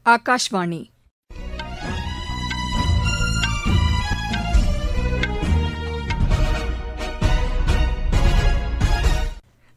ஆகாஷ்வாணி.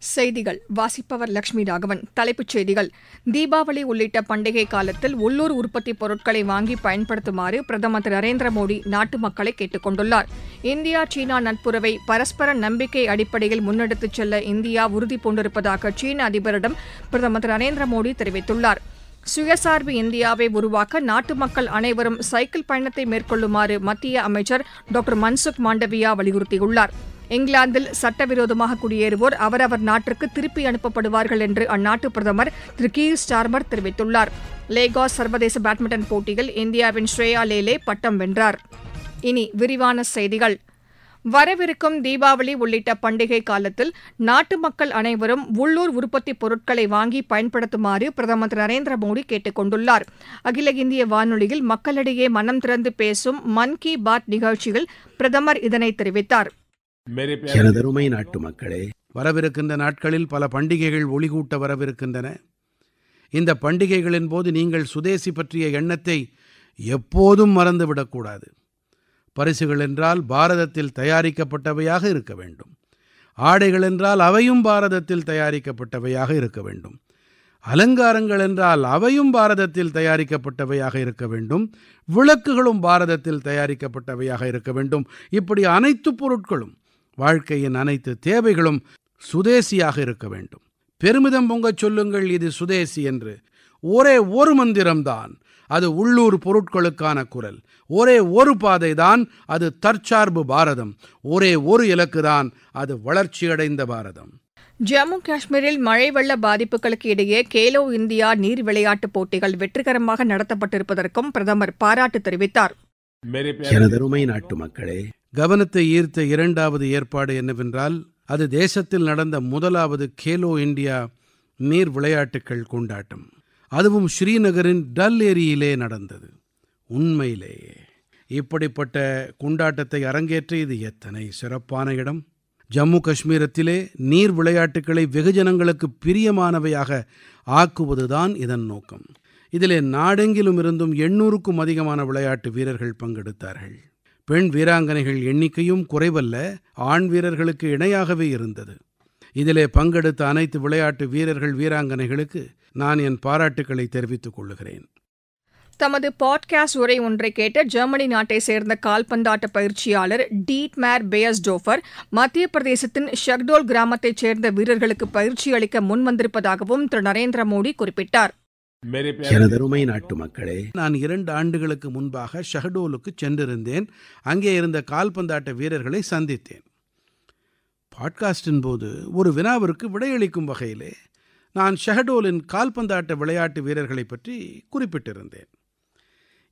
செய்திகள் வாசிப்பவர் லட்சுமி ராகவன். தலைப்புச் செய்திகள்: தீபாவளி உள்ளிட்ட பண்டிகை காலத்தில் உள்ளூர் உற்பத்திப் பொருட்களை வாங்கி பயன்படுத்துமாறு பிரதமர் திரு நரேந்திர மோடி நாட்டு மக்களை கேட்டுக் கொண்டுள்ளார். இந்தியா சீனா நட்புறவை பரஸ்பர நம்பிக்கை அடிப்படையில் முன்னெடுத்துச் செல்ல இந்தியா உறுதிபூண்டிருப்பதாக சீன அதிபரிடம் பிரதமர் திரு நரேந்திர மோடி தெரிவித்துள்ளார். சுயசார்பு இந்தியாவை உருவாக்க நாட்டு மக்கள் அனைவரும் சைக்கிள் பயணத்தை மேற்கொள்ளுமாறு மத்திய அமைச்சர் டாக்டர் மன்சுக் மாண்டவியா வலியுறுத்தியுள்ளார். இங்கிலாந்தில் சட்டவிரோதமாக குடியேறுவோர் அவரவர் நாட்டிற்கு திருப்பி அனுப்பப்படுவார்கள் என்று அந்நாட்டு பிரதமர் திரு கீர் ஸ்டார்மர் தெரிவித்துள்ளார். லேகாஸ் சர்வதேச பேட்மிண்டன் போட்டியில் இந்தியாவின் ஸ்ரேயா லேலே பட்டம் வென்றார். இனி விரிவான செய்திகள். வரவிருக்கும் தீபாவளி உள்ளிட்ட பண்டிகை காலத்தில் நாட்டு மக்கள் அனைவரும் உள்ளூர் உற்பத்திப் பொருட்களை வாங்கி பயன்படுத்துமாறு பிரதமர் திரு நரேந்திர மோடி கேட்டுக் கொண்டுள்ளார். அகில இந்திய வானொலியில் மக்களிடையே மனம் திறந்து பேசும் மன் கி பாத் நிகழ்ச்சியில் பிரதமர் இதனை தெரிவித்தார். எனதருமை நாட்டு மக்களே, வரவிருக்கின்ற நாட்களில் பல பண்டிகைகள் ஒளிகூட்ட வரவிருக்கின்றன. இந்த பண்டிகைகளின் போது நீங்கள் சுதேசி பற்றிய எண்ணத்தை எப்போதும் மறந்துவிடக்கூடாது. பரிசுகள் என்றால் பாரதத்தில் தயாரிக்கப்பட்டவையாக இருக்க வேண்டும். ஆடைகள் என்றால் அவையும் பாரதத்தில் தயாரிக்கப்பட்டவையாக இருக்க வேண்டும். அலங்காரங்கள் என்றால் அவையும் பாரதத்தில் தயாரிக்கப்பட்டவையாக இருக்க வேண்டும். விளக்குகளும் பாரதத்தில் தயாரிக்கப்பட்டவையாக இருக்க வேண்டும். இப்படி அனைத்து பொருட்களும், வாழ்க்கையின் அனைத்து தேவைகளும் சுதேசியாக இருக்க வேண்டும். பெருமிதம் பொங்கச் சொல்லுங்கள், இது சுதேசி என்று. ஒரே ஒரு மந்திரம்தான், அது உள்ளூர் பொருட்களுக்கான குரல். ஒரே ஒரு பாதைதான், அது தற்சார்பு பாரதம். ஒரே ஒரு இலக்குதான், அது வளர்ச்சியடைந்த பாரதம். ஜம்மு காஷ்மீரில் மழை வெள்ள பாதிப்புகளுக்கு இடையே கேலோ இந்தியா நீர் விளையாட்டுப் போட்டிகள் வெற்றிகரமாக நடத்தப்பட்டிருப்பதற்கும் பிரதமர் பாராட்டு தெரிவித்தார். எனதருமை நாட்டு மக்களே, கவனத்தை ஈர்த்த இரண்டாவது ஏற்பாடு என்னவென்றால், அது தேசத்தில் நடந்த முதலாவது கேலோ இந்தியா நீர் விளையாட்டுகள் கொண்டாட்டம். அதுவும் ஸ்ரீநகரின் டல் ஏரியிலே நடந்தது. உண்மையிலேயே இப்படிப்பட்ட கொண்டாட்டத்தை அரங்கேற்ற இது எத்தனை சிறப்பான இடம்! ஜம்மு காஷ்மீரத்திலே நீர் விளையாட்டுக்களை வெகுஜனங்களுக்கு பிரியமானவையாக ஆக்குவதுதான் இதன் நோக்கம். இதிலே நாடெங்கிலும் இருந்தும் 800க்கும் அதிகமான விளையாட்டு வீரர்கள் பங்கெடுத்தார்கள். பெண் வீராங்கனைகள் எண்ணிக்கையும் குறைவல்ல, ஆண் வீரர்களுக்கு இணையாகவே இருந்தது. இதிலே பங்கெடுத்த அனைத்து விளையாட்டு வீரர்கள் வீராங்கனைகளுக்கு நான் என் பாராட்டுக்களை தெரிவித்துக் கொள்கிறேன். தமது பாட்காஸ்ட் உரை ஒன்றை கேட்ட ஜெர்மனி நாட்டைச் சேர்ந்த கால்பந்தாட்ட பயிற்சியாளர் டீட்மேர் பேயர்ஸ்டோஃபர் மத்திய பிரதேசத்தின் ஷஹ்டோல் கிராமத்தைச் சேர்ந்த வீரர்களுக்கு பயிற்சி அளிக்க முன்வந்திருப்பதாகவும் திரு நரேந்திர மோடி குறிப்பிட்டார். எனதருமை நாட்டு மக்களே, நான் 2 ஆண்டுகளுக்கு முன்பாக ஷஹ்டோலுக்கு சென்றிருந்தேன். அங்கே இருந்த கால்பந்தாட்ட வீரர்களை சந்தித்தேன். பாட்காஸ்டின் போது ஒரு வினாவிற்கு விடையளிக்கும் வகையிலே நான் ஷஹ்டோலின் கால்பந்தாட்ட விளையாட்டு வீரர்களை பற்றி குறிப்பிட்டிருந்தேன்.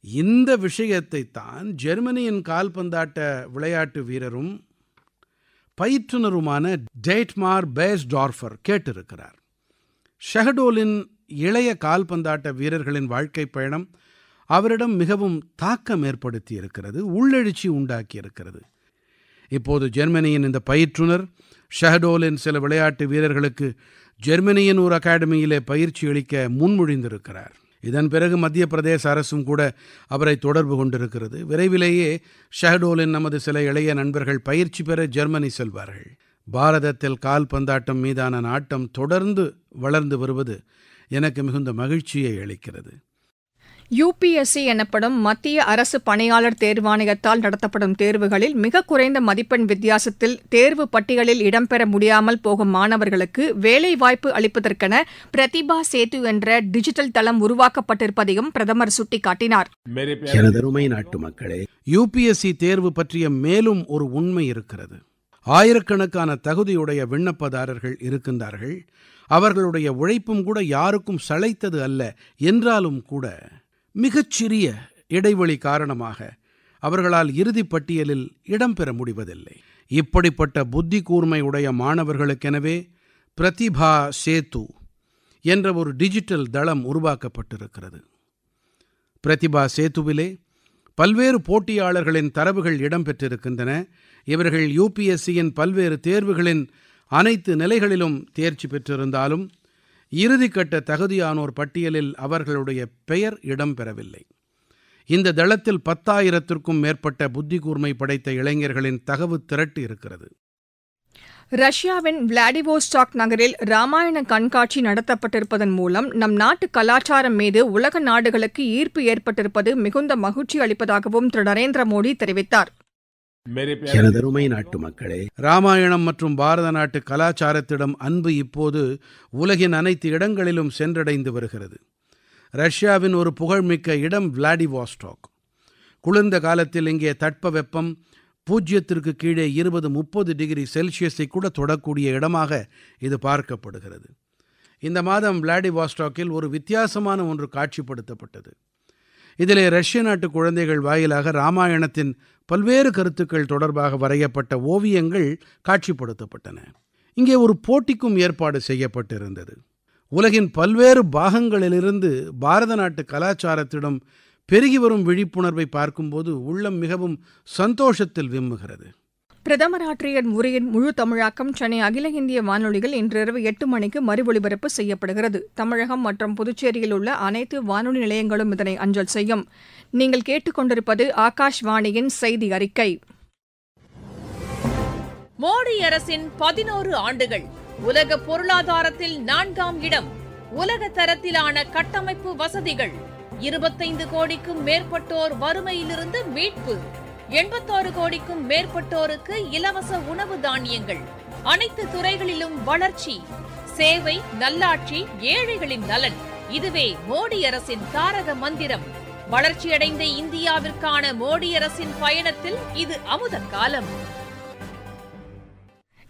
இந்த விஷயத்தை தான் ஜெர்மனியின் கால்பந்தாட்ட விளையாட்டு வீரரும் பயிற்றுனருமான டீட்மார் பேயர்ஸ்டோஃபர் கேட்டிருக்கிறார். ஷஹ்டோலின் இளைய கால்பந்தாட்ட வீரர்களின் வாழ்க்கை பயணம் அவரிடம் மிகவும் தாக்கம் ஏற்படுத்தி இருக்கிறது, உள்ளெழுச்சி உண்டாக்கி இருக்கிறது. இப்போது ஜெர்மனியின் இந்த பயிற்றுனர் ஷஹ்டோலின் சில விளையாட்டு வீரர்களுக்கு ஜெர்மனியின் ஒரு அகாடமியிலே பயிற்சி அளிக்க முன்மொழிந்திருக்கிறார். இதன் பிறகு மத்திய பிரதேச அரசும் கூட அவரை தொடர்பு கொண்டிருக்கிறது. விரைவிலேயே ஷஹ்டோலின் நமது சில இளைய நண்பர்கள் பயிற்சி பெற ஜெர்மனி செல்வார்கள். பாரதத்தில் கால்பந்தாட்டம் மீதான நாட்டம் தொடர்ந்து வளர்ந்து வருவது எனக்கு மிகுந்த மகிழ்ச்சியை அளிக்கிறது. யுபிஎஸ்சி எனப்படும் மத்திய அரசு பணியாளர் தேர்வாணையத்தால் நடத்தப்படும் தேர்வுகளில் மிக குறைந்த மதிப்பெண் வித்தியாசத்தில் தேர்வு பட்டியலில் இடம்பெற முடியாமல் போகும் மாணவர்களுக்கு வேலைவாய்ப்பு அளிப்பதற்கென பிரதிபா சேது என்ற டிஜிட்டல் தளம் உருவாக்கப்பட்டிருப்பதையும் பிரதமர் சுட்டிக்காட்டினார். எனதருமை நாட்டு மக்களே, யுபிஎஸ்சி தேர்வு பற்றிய மேலும் ஒரு உண்மை இருக்கிறது. ஆயிரக்கணக்கான தகுதியுடைய விண்ணப்பதாரர்கள் இருக்கின்றார்கள். அவர்களுடைய உழைப்பும் கூட யாருக்கும் சளைத்தது அல்ல. என்றாலும் கூட மிகச்சிறிய இடைவெளி காரணமாக அவர்களால் இறுதிப் பட்டியலில் இடம்பெற முடிவதில்லை. இப்படிப்பட்ட புத்தி கூர்மை உடைய மாணவர்களுக்கெனவே பிரதிபா சேது என்ற ஒரு டிஜிட்டல் தளம் உருவாக்கப்பட்டிருக்கிறது. பிரதிபா சேதுவிலே பல்வேறு போட்டியாளர்களின் தரவுகள் இடம்பெற்றிருக்கின்றன. இவர்கள் யுபிஎஸ்சியின் பல்வேறு தேர்வுகளின் அனைத்து நிலைகளிலும் தேர்ச்சி பெற்றிருந்தாலும் இறுதிக்கட்ட தகுதியானோர் பட்டியலில் அவர்களுடைய பெயர் இடம்பெறவில்லை. இந்த தளத்தில் 10,000த்திற்கும் மேற்பட்ட புத்திகூர்மை படைத்த இளைஞர்களின் தகவு திரட்டு இருக்கிறது. ரஷ்யாவின் விளாடிவோஸ்டாக் நகரில் ராமாயண கண்காட்சி நடத்தப்பட்டிருப்பதன் மூலம் நம் நாட்டு கலாச்சாரம் மீது உலக நாடுகளுக்கு ஈர்ப்பு ஏற்பட்டிருப்பது மிகுந்த மகிழ்ச்சி அளிப்பதாகவும் திரு நரேந்திர மோடி தெரிவித்தார். எனதருமை நாட்டு மக்களே, ராமாயணம் மற்றும் பாரத நாட்டு கலாச்சாரத்திடம் அன்பு இப்போது உலகின் அனைத்து இடங்களிலும் சென்றடைந்து வருகிறது. ரஷ்யாவின் ஒரு புகழ்மிக்க இடம் விளாடிவாஸ்டாக். குளிர்ந்த காலத்தில் இங்கே தட்பவெப்பம் 0க்கு கீழே 20-30 டிகிரி செல்சியஸை கூட தொடக்கூடிய இடமாக இது பார்க்கப்படுகிறது. இந்த மாதம் விளாடிவாஸ்டாக்கில் ஒரு வித்தியாசமான ஒன்று காட்சிப்படுத்தப்பட்டது. இதிலே ரஷ்ய நாட்டு குழந்தைகள் வாயிலாக ராமாயணத்தின் பல்வேறு கருத்துக்கள் தொடர்பாக வரையப்பட்ட ஓவியங்கள் காட்சிப்படுத்தப்பட்டன. இங்கே ஒரு போட்டிக்கும் ஏற்பாடு செய்யப்பட்டிருந்தது. உலகின் பல்வேறு பாகங்களிலிருந்து பாரத நாட்டு கலாச்சாரத்திடம் பெருகி வரும் விழிப்புணர்வை பார்க்கும்போது உள்ளம் மிகவும் சந்தோஷத்தில் விம்முகிறது. பிரதமர் ஆற்றிய உரையின் முழு தமிழாக்கம் சென்னை அகில இந்திய வானொலியில் இன்றிரவு 8 மணிக்கு மறு ஒலிபரப்பு செய்யப்படுகிறது. தமிழகம் மற்றும் புதுச்சேரியில் உள்ள அனைத்து வானொலி நிலையங்களும் இதனை அஞ்சல் செய்யும். நீங்கள் கேட்டுக்கொண்டிருப்பது ஆகாஷ்வாணியின் செய்தி அறிக்கை. மோடி அரசின் 11 ஆண்டுகள் உலக பொருளாதாரத்தில் 4ஆம் இடம். உலக தரத்திலான கட்டமைப்பு வசதிகள். 25 கோடிக்கும் மேற்பட்டோர் வறுமையிலிருந்து மீட்பு. 86 கோடிக்கும் மேற்பட்டோருக்கு இலவச உணவு தானியங்கள். அனைத்து துறைகளிலும் வளர்ச்சி. சேவை, நல்லாட்சி, ஏழைகளின் நலன். இதுவே மோடி அரசின் தாரக மந்திரம். வளர்ச்சியடைந்த இந்தியாவிற்கான மோடி அரசின் பயணத்தில் இது அமுத காலம்.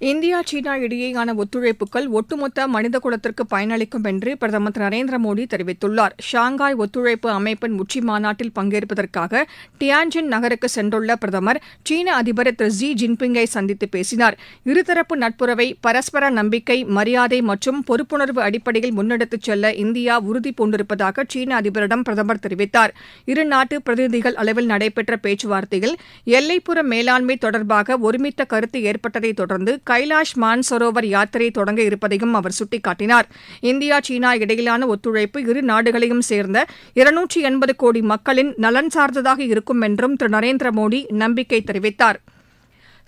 இந்தியா சீனா இடையேயான ஒத்துழைப்புகள் ஒட்டுமொத்த மனிதகுலத்திற்கு பயனளிக்கும் என்று பிரதமர் திரு நரேந்திர மோடி தெரிவித்துள்ளார். ஷாங்காய் ஒத்துழைப்பு அமைப்பின் உச்சி மாநாட்டில் பங்கேற்பதற்காக டியான்ஜின் நகருக்கு சென்றுள்ள பிரதமர் சீன அதிபர் திரு ஜி ஜின்பிங்கை சந்தித்து பேசினார். இருதரப்பு நட்புறவை பரஸ்பர நம்பிக்கை, மரியாதை மற்றும் பொறுப்புணர்வு அடிப்படையில் முன்னெடுத்துச் செல்ல இந்தியா உறுதி பூண்டிருப்பதாக சீன அதிபரிடம் பிரதமர் தெரிவித்தார். இரு நாட்டு பிரதிநிதிகள் அளவில் நடைபெற்ற பேச்சுவார்த்தையில் எல்லைப்புற மேலாண்மை தொடர்பாக ஒருமித்த கருத்து ஏற்பட்டதை தொடர்ந்து கைலாஷ் மான்சரோவர் யாத்திரை தொடங்க இருப்பதையும் அவர் சுட்டிக்காட்டினார். இந்தியா சீனா இடையிலான ஒத்துழைப்பு இரு நாடுகளையும் சேர்ந்த 280 கோடி மக்களின் நலன் சார்ந்ததாக இருக்கும் என்றும் திரு நரேந்திர மோடி நம்பிக்கை தெரிவித்தார்.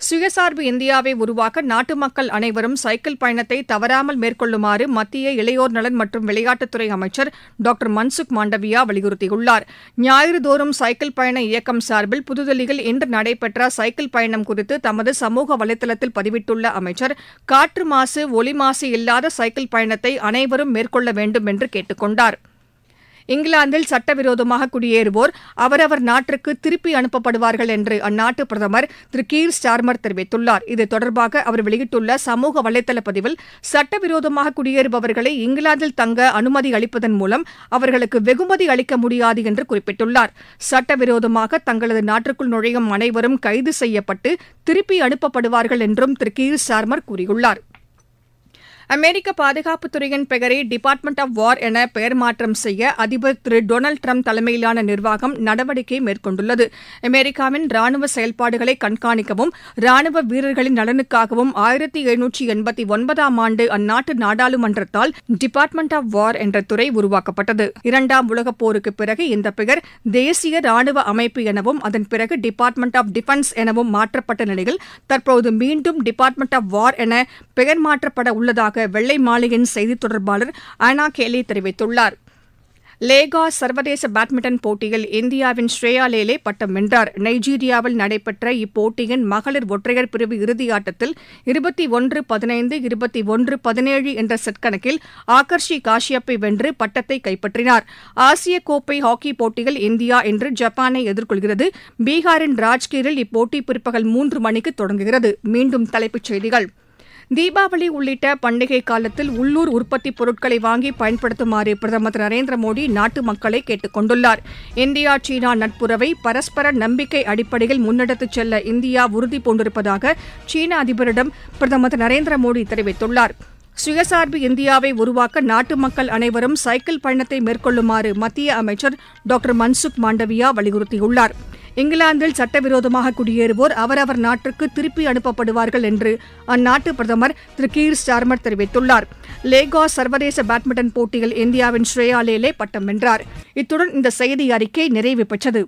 சுயசார்பு இந்தியாவை உருவாக்க நாட்டு மக்கள் அனைவரும் சைக்கிள் பயணத்தை தவறாமல் மேற்கொள்ளுமாறு மத்திய இளையோர் நலன் மற்றும் விளையாட்டுத்துறை அமைச்சர் டாக்டர் மன்சுக் மாண்டவியா வலியுறுத்தியுள்ளார். ஞாயிறுதோறும் சைக்கிள் பயண இயக்கம் சார்பில் புதுதில்லியில் இன்று நடைபெற்ற சைக்கிள் பயணம் குறித்து தமது சமூக வலைதளத்தில் பதிவிட்டுள்ள அமைச்சர், காற்று மாசு, ஒலி மாசு இல்லாத சைக்கிள் பயணத்தை அனைவரும் மேற்கொள்ள வேண்டும் என்று கேட்டுக் கொண்டார். இங்கிலாந்தில் சட்டவிரோதமாக குடியேறுவோர் அவரவர் நாட்டிற்கு திருப்பி அனுப்பப்படுவார்கள் என்று அந்நாட்டு பிரதமர் திரு கீர் ஸ்டார்மர் தெரிவித்துள்ளார். இது தொடர்பாக அவர் வெளியிட்டுள்ள சமூக வலைதள பதிவில், சட்டவிரோதமாக குடியேறுபவர்களை இங்கிலாந்தில் தங்க அனுமதி அளிப்பதன் மூலம் அவர்களுக்கு வெகுமதி அளிக்க முடியாது என்று குறிப்பிட்டுள்ளார். சட்டவிரோதமாக தங்களது நாட்டிற்குள் நுழையும் அனைவரும் கைது செய்யப்பட்டு திருப்பி அனுப்பப்படுவார்கள் என்றும் திரு கீர் ஸ்டார்மர் கூறியுள்ளார். அமெரிக்க பாதுகாப்புத்துறையின் பெயரை டிபார்ட்மெண்ட் ஆஃப் வார் என பெயர் மாற்றம் செய்ய அதிபர் திரு டொனால்டு டிரம்ப் தலைமையிலான நிர்வாகம் நடவடிக்கை மேற்கொண்டுள்ளது. அமெரிக்காவின் ராணுவ செயல்பாடுகளை கண்காணிக்கவும் ராணுவ வீரர்களின் நலனுக்காகவும் 1789ஆம் ஆண்டு அந்நாட்டு நாடாளுமன்றத்தால் டிபார்ட்மெண்ட் ஆஃப் வார் என்ற துறை உருவாக்கப்பட்டது. 2ஆம் உலகப் போருக்கு பிறகு இந்த பெயர் தேசிய ராணுவ அமைப்பு எனவும் அதன் பிறகு டிபார்ட்மெண்ட் ஆஃப் டிஃபென்ஸ் எனவும் மாற்றப்பட்ட நிலையில் தற்போது மீண்டும் டிபார்ட்மெண்ட் ஆஃப் வார் என பெயர் மாற்றப்பட உள்ளதாக வெள்ளை மாளிகையின் செய்தித் தொடர்பாளர் ஆனா கேலி தெரிவித்துள்ளார். லேகாஸ் சர்வதேச பேட்மிண்டன் போட்டியில் இந்தியாவின் ஸ்ரேயா லேலே பட்டம் வென்றார். நைஜீரியாவில் நடைபெற்ற இப்போட்டியின் மகளிர் ஒற்றையர் பிரிவு இறுதியாட்டத்தில் 21-15, 21-17 என்ற செட் கணக்கில் ஆகர்ஷி காஷ்யப்பை வென்று பட்டத்தை கைப்பற்றினார். ஆசிய கோப்பை ஹாக்கி போட்டியில் இந்தியா இன்று ஜப்பானை எதிர்கொள்கிறது. பீகாரின் ராஜ்கீரில் இப்போட்டி பிற்பகல் 3 மணிக்கு தொடங்குகிறது. மீண்டும் தலைப்புச் செய்திகள். தீபாவளி உள்ளிட்ட பண்டிகை காலத்தில் உள்ளூர் உற்பத்தி பொருட்களை வாங்கி பயன்படுத்துமாறு பிரதமர் திரு நரேந்திர மோடி நாட்டு மக்களை கேட்டுக் கொண்டுள்ளார். இந்தியா சீனா நட்புறவை பரஸ்பர நம்பிக்கை அடிப்படையில் முன்னெடுத்துச் செல்ல இந்தியா உறுதி பூண்டிருப்பதாக சீன அதிபரிடம் பிரதமர் திரு நரேந்திர மோடி தெரிவித்துள்ளார். சுயசார்பு இந்தியாவை உருவாக்க நாட்டு மக்கள் அனைவரும் சைக்கிள் பயணத்தை மேற்கொள்ளுமாறு மத்திய அமைச்சர் டாக்டர் மன்சுக் மாண்டவியா வலியுறுத்தியுள்ளார். இங்கிலாந்தில் சட்டவிரோதமாக குடியேறுவோர் அவரவர் நாட்டிற்கு திருப்பி அனுப்பப்படுவார்கள் என்று அந்நாட்டு பிரதமர் திரு கீர் ஸ்டார்மர் தெரிவித்துள்ளார். லேகாஸ் சர்வதேச பேட்மிண்டன் போட்டியில் இந்தியாவின் ஸ்ரேயா லேலே பட்டம் வென்றார். இத்துடன் இந்த செய்தி அறிக்கை நிறைவு பெற்றது.